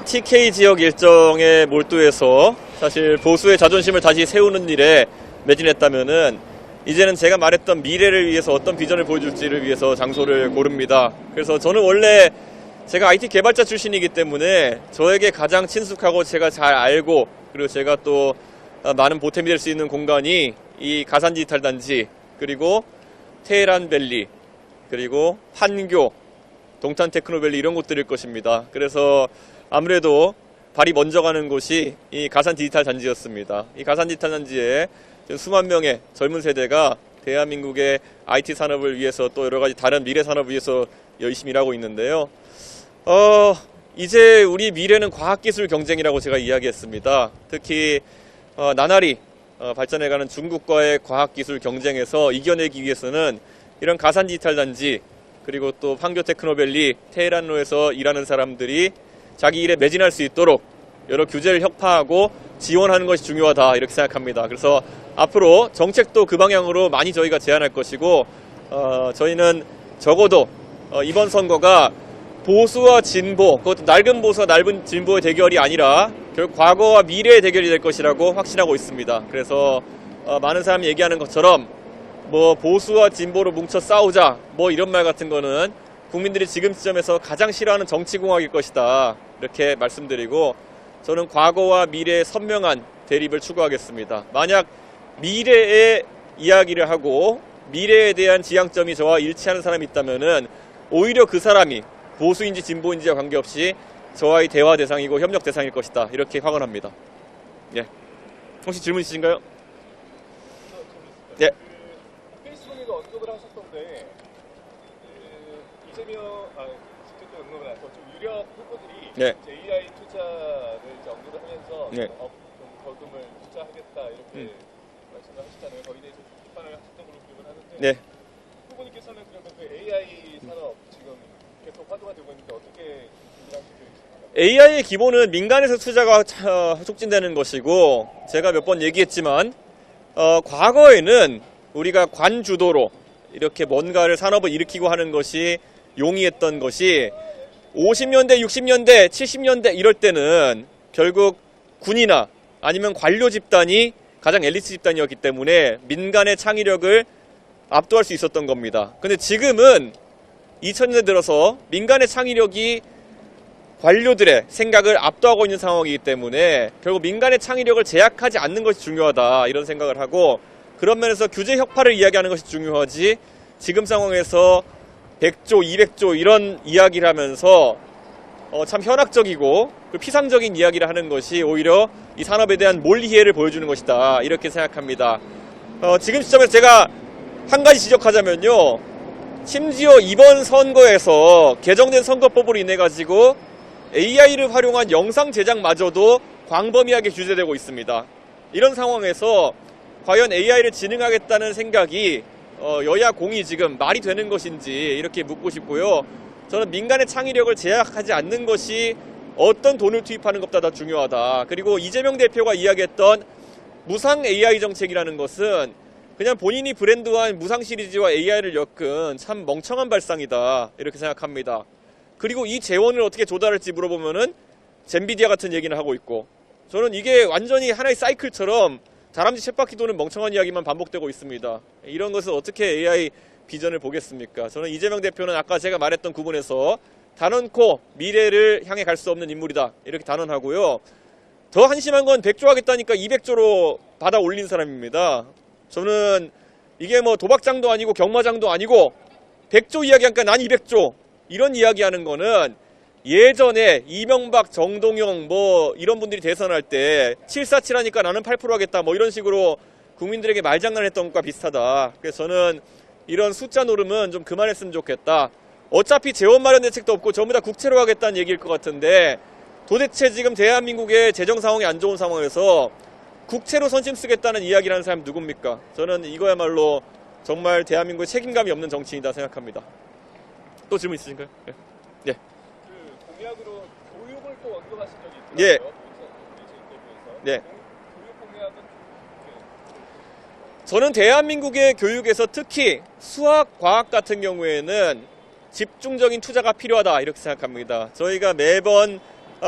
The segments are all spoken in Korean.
TK 지역 일정에 몰두해서 사실 보수의 자존심을 다시 세우는 일에 매진했다면은 이제는 제가 말했던 미래를 위해서 어떤 비전을 보여줄지를 위해서 장소를 고릅니다. 그래서 저는 원래 제가 IT 개발자 출신이기 때문에 저에게 가장 친숙하고 제가 잘 알고 그리고 제가 또 많은 보탬이 될 수 있는 공간이 이 가산 디지털 단지 그리고 테헤란밸리 그리고 판교 동탄 테크노밸리 이런 곳들일 것입니다. 그래서 아무래도 발이 먼저 가는 곳이 이 가산 디지털 단지였습니다. 이 가산 디지털 단지에 수만 명의 젊은 세대가 대한민국의 IT 산업을 위해서 또 여러 가지 다른 미래 산업을 위해서 열심히 일하고 있는데요. 이제 우리 미래는 과학기술 경쟁이라고 제가 이야기했습니다. 특히 나날이 발전해가는 중국과의 과학기술 경쟁에서 이겨내기 위해서는 이런 가산 디지털 단지 그리고 또 판교 테크노밸리, 테헤란로에서 일하는 사람들이 자기 일에 매진할 수 있도록 여러 규제를 혁파하고 지원하는 것이 중요하다 이렇게 생각합니다. 그래서 앞으로 정책도 그 방향으로 많이 저희가 제안할 것이고 저희는 적어도 이번 선거가 보수와 진보, 그것도 낡은 보수와 낡은 진보의 대결이 아니라 결국 과거와 미래의 대결이 될 것이라고 확신하고 있습니다. 그래서 많은 사람이 얘기하는 것처럼 뭐 보수와 진보로 뭉쳐 싸우자 뭐 이런 말 같은 거는 국민들이 지금 시점에서 가장 싫어하는 정치공학일 것이다 이렇게 말씀드리고 저는 과거와 미래의 선명한 대립을 추구하겠습니다. 만약 미래의 이야기를 하고 미래에 대한 지향점이 저와 일치하는 사람이 있다면은 오히려 그 사람이 보수인지 진보인지와 관계없이 저와의 대화 대상이고 협력 대상일 것이다 이렇게 확언합니다. 예. 혹시 질문 있으신가요? 예. 페이스북에도 언급을 하셨던데 이재명 직접 언급을 하셨고 좀 유력 후보들이 네. AI 투자를 이제 언급을 하면서 네. 거금을 투자하겠다 이렇게 말씀을 하셨잖아요. 거기에 대해서 비판을 하셨던 걸로 기억을 하는데 네. 후보님께서는 그러면 그 AI 산업 지금 계속 화두가 되고 있는데 어떻게 준비하시고 계십니까? AI의 기본은 민간에서 투자가 촉진되는 것이고 제가 몇 번 얘기했지만 과거에는 우리가 관주도로 이렇게 뭔가를 산업을 일으키고 하는 것이 용이했던 것이 50년대, 60년대, 70년대 이럴 때는 결국 군이나 아니면 관료 집단이 가장 엘리트 집단이었기 때문에 민간의 창의력을 압도할 수 있었던 겁니다. 근데 지금은 2000년대 들어서 민간의 창의력이 관료들의 생각을 압도하고 있는 상황이기 때문에 결국 민간의 창의력을 제약하지 않는 것이 중요하다 이런 생각을 하고 그런 면에서 규제 혁파를 이야기하는 것이 중요하지 지금 상황에서 100조, 200조 이런 이야기를 하면서 참 현학적이고 피상적인 이야기를 하는 것이 오히려 이 산업에 대한 몰이해를 보여주는 것이다 이렇게 생각합니다. 지금 시점에서 제가 한 가지 지적하자면요. 심지어 이번 선거에서 개정된 선거법으로 인해 가지고 AI를 활용한 영상 제작마저도 광범위하게 규제되고 있습니다. 이런 상황에서 과연 AI를 진흥하겠다는 생각이 여야 공이 지금 말이 되는 것인지 이렇게 묻고 싶고요. 저는 민간의 창의력을 제약하지 않는 것이 어떤 돈을 투입하는 것보다 더 중요하다. 그리고 이재명 대표가 이야기했던 무상 AI 정책이라는 것은 그냥 본인이 브랜드화한 무상 시리즈와 AI를 엮은 참 멍청한 발상이다 이렇게 생각합니다. 그리고 이 재원을 어떻게 조달할지 물어보면은 젠비디아 같은 얘기는 하고 있고 저는 이게 완전히 하나의 사이클처럼 다람쥐 쳇바퀴 도는 멍청한 이야기만 반복되고 있습니다. 이런 것을 어떻게 AI 비전을 보겠습니까? 저는 이재명 대표는 아까 제가 말했던 구분에서 단언코 미래를 향해 갈 수 없는 인물이다 이렇게 단언하고요. 더 한심한 건 100조 하겠다니까 200조로 받아 올린 사람입니다. 저는 이게 뭐 도박장도 아니고 경마장도 아니고 100조 이야기하니까 난 200조 이런 이야기하는 거는 예전에 이명박, 정동영 뭐 이런 분들이 대선할 때 747 하니까 나는 8% 하겠다 뭐 이런 식으로 국민들에게 말장난했던 것과 비슷하다. 그래서 저는 이런 숫자 노름은 좀 그만했으면 좋겠다. 어차피 재원 마련 대책도 없고 전부 다 국채로 하겠다는 얘기일 것 같은데 도대체 지금 대한민국의 재정 상황이 안 좋은 상황에서 국채로 선심 쓰겠다는 이야기를 하는 사람이 누굽니까? 저는 이거야말로 정말 대한민국의 책임감이 없는 정치인이다 생각합니다. 또 질문 있으신가요? 네. 예. 그 공약으로 교육을 또 언급하신 적이 있더라고요. 예. 네. 네. 교육 공약은 저는 대한민국의 교육에서 특히 수학, 과학 같은 경우에는 집중적인 투자가 필요하다 이렇게 생각합니다. 저희가 매번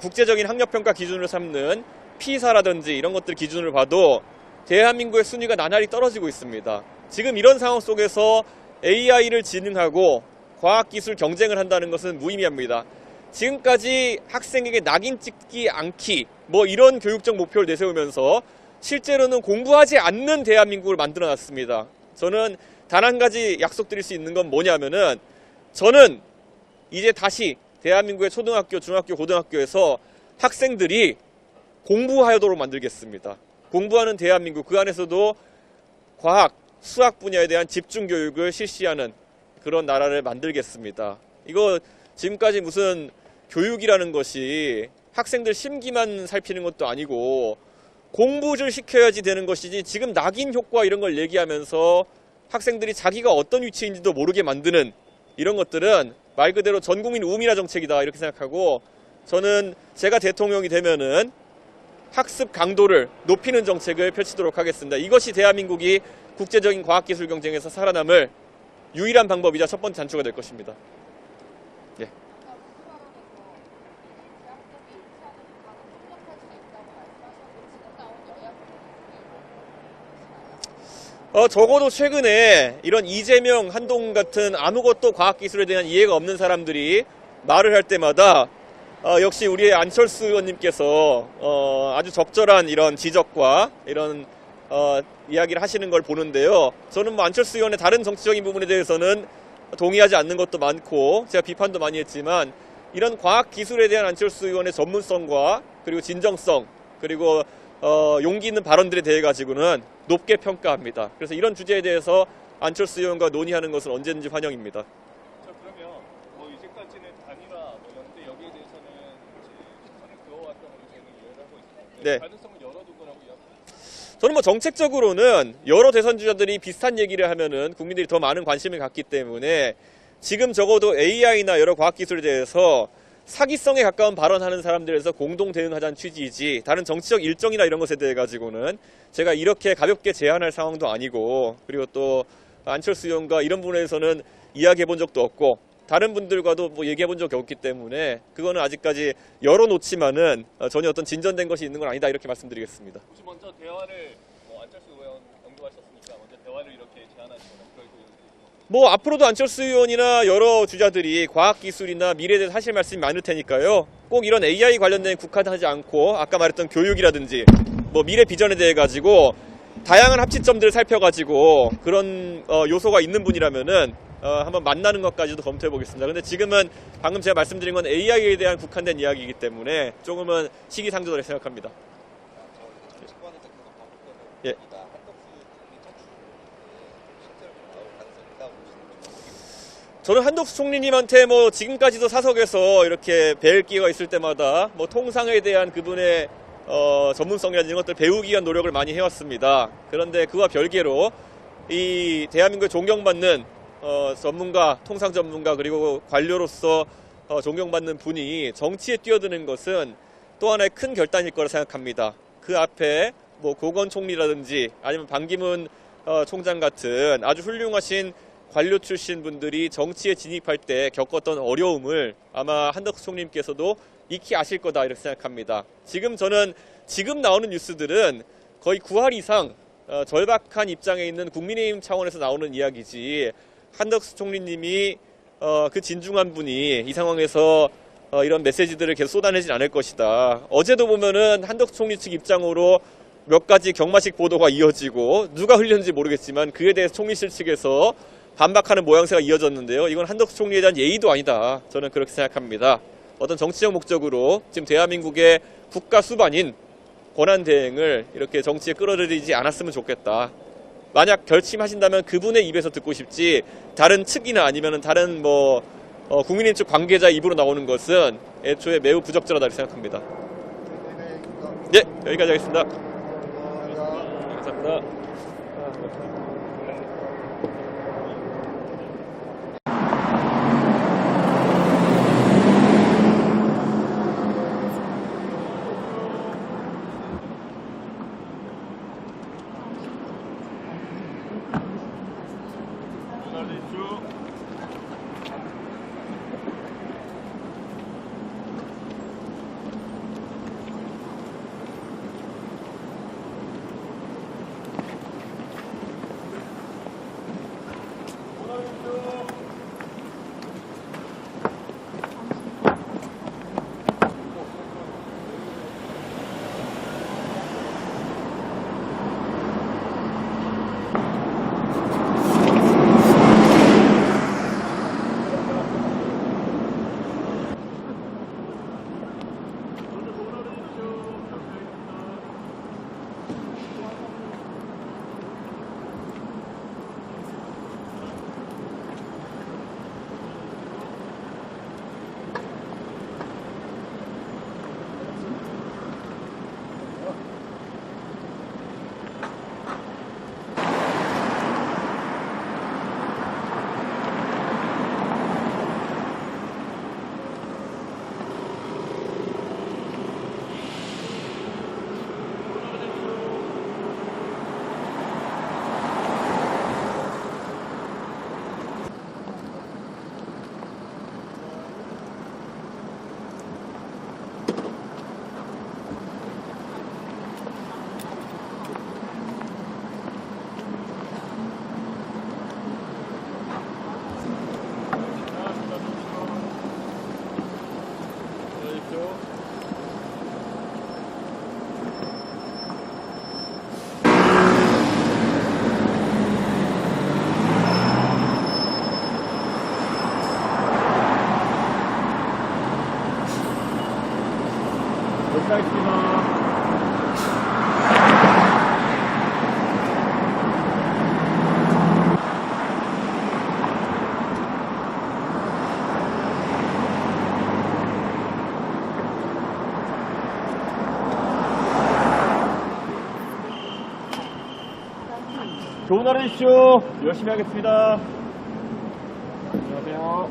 국제적인 학력평가 기준으로 삼는 피사라든지 이런 것들 기준을 봐도 대한민국의 순위가 나날이 떨어지고 있습니다. 지금 이런 상황 속에서 AI를 지능하고 과학기술 경쟁을 한다는 것은 무의미합니다. 지금까지 학생에게 낙인 찍지 않기 뭐 이런 교육적 목표를 내세우면서 실제로는 공부하지 않는 대한민국을 만들어놨습니다. 저는 단 한 가지 약속드릴 수 있는 건 뭐냐면은 저는 이제 다시 대한민국의 초등학교, 중학교, 고등학교에서 학생들이 공부하도록 만들겠습니다. 공부하는 대한민국, 그 안에서도 과학, 수학 분야에 대한 집중 교육을 실시하는 그런 나라를 만들겠습니다. 이거 지금까지 무슨 교육이라는 것이 학생들 심기만 살피는 것도 아니고 공부를 시켜야지 되는 것이지 지금 낙인 효과 이런 걸 얘기하면서 학생들이 자기가 어떤 위치인지도 모르게 만드는 이런 것들은 말 그대로 전국민 우미라 정책이다 이렇게 생각하고 저는 제가 대통령이 되면은 학습 강도를 높이는 정책을 펼치도록 하겠습니다. 이것이 대한민국이 국제적인 과학기술 경쟁에서 살아남을 유일한 방법이자 첫 번째 단추가 될 것입니다. 예. 적어도 최근에 이런 이재명, 한동훈 같은 아무것도 과학기술에 대한 이해가 없는 사람들이 말을 할 때마다 역시 우리의 안철수 의원님께서 아주 적절한 이런 지적과 이런 이야기를 하시는 걸 보는데요. 저는 뭐 안철수 의원의 다른 정치적인 부분에 대해서는 동의하지 않는 것도 많고 제가 비판도 많이 했지만 이런 과학기술에 대한 안철수 의원의 전문성과 그리고 진정성 그리고 용기 있는 발언들에 대해 가지고는 높게 평가합니다. 그래서 이런 주제에 대해서 안철수 의원과 논의하는 것은 언제든지 환영입니다. 자, 그러면 뭐 이제까지는 단일화 뭐였는데 여기에 대해서는 선을 그어왔던 걸로 저희는 이해를 하고 있는데 네. 가능성을 열어두거라고 이야기합니다. 저는 뭐 정책적으로는 여러 대선주자들이 비슷한 얘기를 하면은 국민들이 더 많은 관심을 갖기 때문에 지금 적어도 AI나 여러 과학기술에 대해서 사기성에 가까운 발언하는 사람들에서 공동 대응하자는 취지이지 다른 정치적 일정이나 이런 것에 대해 가지고는 제가 이렇게 가볍게 제안할 상황도 아니고 그리고 또 안철수 의원과 이런 부분에서는 이야기해 본 적도 없고 다른 분들과도 뭐 얘기해 본 적이 없기 때문에 그거는 아직까지 열어놓지만은 전혀 어떤 진전된 것이 있는 건 아니다 이렇게 말씀드리겠습니다. 혹시 먼저 대화를 안철수 의원 언급하셨으니까 먼저 대화를 이렇게 제안하시거나 그럴 의견이 뭐 앞으로도 안철수 의원이나 여러 주자들이 과학기술이나 미래에 대해서 하실 말씀이 많을 테니까요. 꼭 이런 AI 관련된 국한하지 않고 아까 말했던 교육이라든지 뭐 미래 비전에 대해 가지고 다양한 합치점들을 살펴가지고 그런 요소가 있는 분이라면은 한번 만나는 것까지도 검토해 보겠습니다. 근데 지금은 방금 제가 말씀드린 건 AI에 대한 국한된 이야기이기 때문에 조금은 시기상조라고 생각합니다. 예. 저는 한덕수 총리님한테 뭐 지금까지도 사석에서 이렇게 뵐 기회가 있을 때마다 뭐 통상에 대한 그분의 전문성이라든지 이런 것들 배우기 위한 노력을 많이 해왔습니다. 그런데 그와 별개로 이 대한민국에 존경받는 전문가, 통상 전문가 그리고 관료로서 존경받는 분이 정치에 뛰어드는 것은 또 하나의 큰 결단일 거라 생각합니다. 그 앞에 뭐 고건 총리라든지 아니면 반기문 총장 같은 아주 훌륭하신 관료 출신 분들이 정치에 진입할 때 겪었던 어려움을 아마 한덕수 총리님께서도 익히 아실 거다 이렇게 생각합니다. 저는 지금 나오는 뉴스들은 거의 9할 이상 절박한 입장에 있는 국민의힘 차원에서 나오는 이야기지 한덕수 총리님이 그 진중한 분이 이 상황에서 이런 메시지들을 계속 쏟아내진 않을 것이다. 어제도 보면은 한덕수 총리 측 입장으로 몇 가지 경마식 보도가 이어지고 누가 흘렸는지 모르겠지만 그에 대해서 총리실 측에서 반박하는 모양새가 이어졌는데요. 이건 한덕수 총리에 대한 예의도 아니다. 저는 그렇게 생각합니다. 어떤 정치적 목적으로 지금 대한민국의 국가 수반인 권한대행을 이렇게 정치에 끌어들이지 않았으면 좋겠다. 만약 결심하신다면 그분의 입에서 듣고 싶지 다른 측이나 아니면 다른 국민의힘 측 관계자 입으로 나오는 것은 애초에 매우 부적절하다 생각합니다. 네, 여기까지 하겠습니다. 감사합니다. 도착했습니다. 좋은 하루 되십시오. 열심히 하겠습니다. 안녕하세요.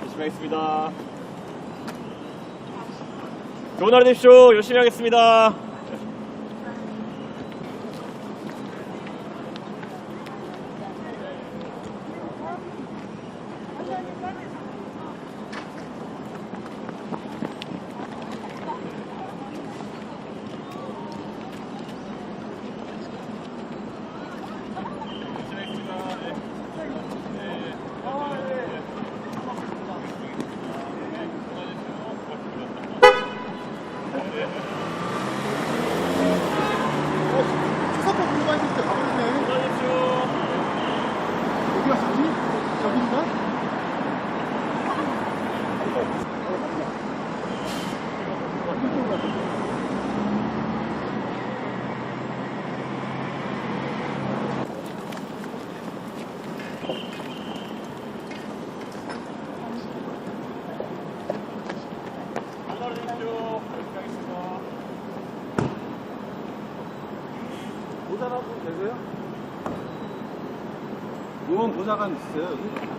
열심히 하겠습니다. 좋은 하루 되십시오. 열심히 하겠습니다. 수사권 들어가 있을 때 가버렸네. 어디 갔었지? 저긴가? 보좌관 되세요? 의원 보좌관 있어요, 여기?